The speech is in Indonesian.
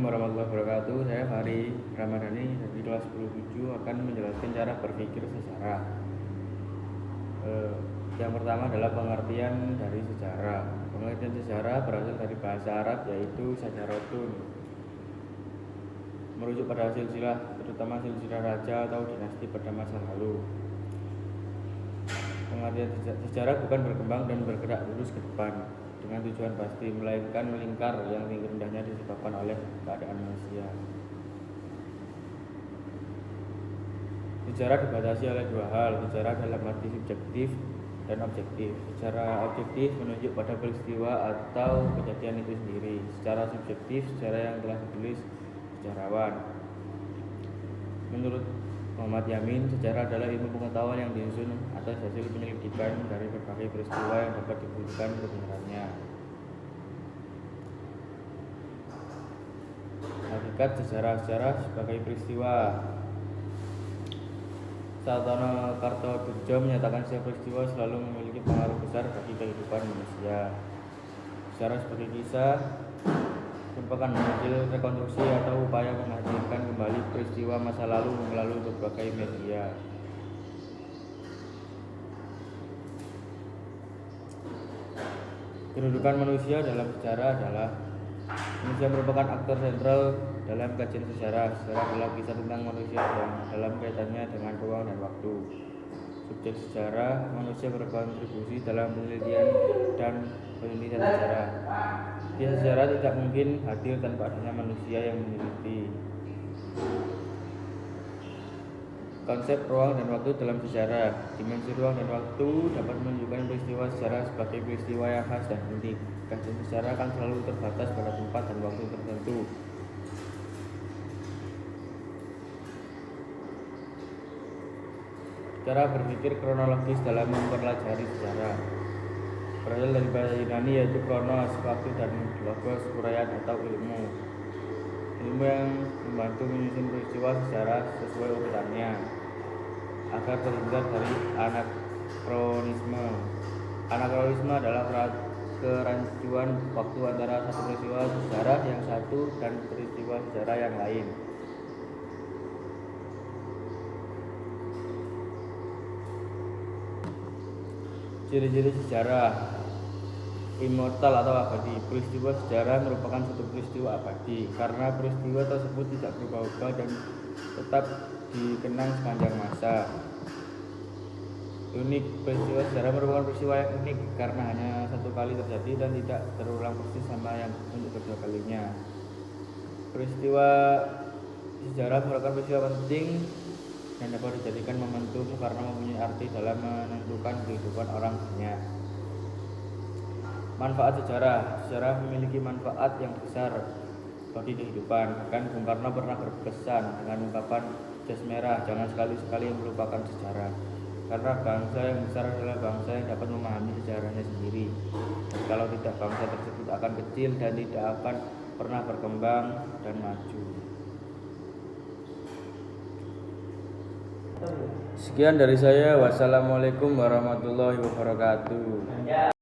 warahmatullahi wabarakatuh. Saya Fahri Ramadhani dari kelas 10-7 akan menjelaskan cara berpikir sejarah. Yang pertama adalah pengertian dari sejarah. Pengertian sejarah berasal dari bahasa Arab yaitu sajarotun, merujuk pada silsilah, terutama silsilah raja atau dinasti pada masa lalu. Pengertian sejarah bukan berkembang dan bergerak lurus ke depan dengan tujuan pasti, melainkan melingkar yang tinggi rendahnya disebabkan oleh keadaan manusia. Sejarah dibatasi oleh dua hal, sejarah dalam arti subjektif dan objektif. Secara objektif menunjuk pada peristiwa atau kejadian itu sendiri. Secara subjektif, sejarah yang telah ditulis sejarawan. Menurut Muhammad Yamin, sejarah adalah ilmu pengetahuan yang disusun atas hasil penyelidikan dari berbagai peristiwa yang dapat dibuktikan kebenarannya. Hakikat sejarah sebagai peristiwa. Satono Kartodurjo menyatakan setiap peristiwa selalu memiliki pengaruh besar bagi kehidupan manusia. Sejarah sebagai kisah merupakan hasil rekonstruksi atau upaya menghadirkan kembali peristiwa masa lalu melalui berbagai media. Kedudukan manusia dalam sejarah adalah manusia merupakan aktor sentral dalam kajian sejarah. Sejarah adalah kisah tentang manusia yang dalam kaitannya dengan ruang dan waktu. Subjek sejarah, manusia berkontribusi dalam penelitian dan penelitian sejarah. Kisah sejarah tidak mungkin hadir tanpa adanya manusia yang meneliti. Konsep ruang dan waktu dalam sejarah. Dimensi ruang dan waktu dapat menunjukkan peristiwa sejarah sebagai peristiwa yang khas dan unik. Kajian sejarah akan selalu terbatas pada tempat dan waktu tertentu. Cara berpikir kronologis dalam mempelajari sejarah berasal dari bahasa Yunani yaitu kronos, waktu, dan logos, uraian atau ilmu yang membantu menyusun peristiwa sejarah sesuai urutannya agar terhindar dari anakronisme. Anakronisme adalah kerancuan waktu antara satu peristiwa sejarah yang satu dan peristiwa sejarah yang lain. Ciri-ciri sejarah immortal atau abadi. Peristiwa sejarah merupakan suatu peristiwa abadi karena peristiwa tersebut tidak berubah-ubah dan tetap dikenang sepanjang masa. Unik. Peristiwa sejarah merupakan peristiwa yang unik karena hanya satu kali terjadi dan tidak terulang persis sama yang untuk kedua kalinya. Peristiwa sejarah merupakan peristiwa penting dan dapat dijadikan momentum karena mempunyai arti dalam menentukan kehidupan orang banyak. Manfaat sejarah. Sejarah memiliki manfaat yang besar bagi kehidupan. Bahkan Bung Karno pernah berpesan dengan ungkapan jas merah, jangan sekali-sekali melupakan sejarah. Karena bangsa yang besar adalah bangsa yang dapat memahami sejarahnya sendiri. Dan kalau tidak, bangsa tersebut akan kecil dan tidak akan pernah berkembang dan maju. Sekian dari saya. Wassalamualaikum warahmatullahi wabarakatuh.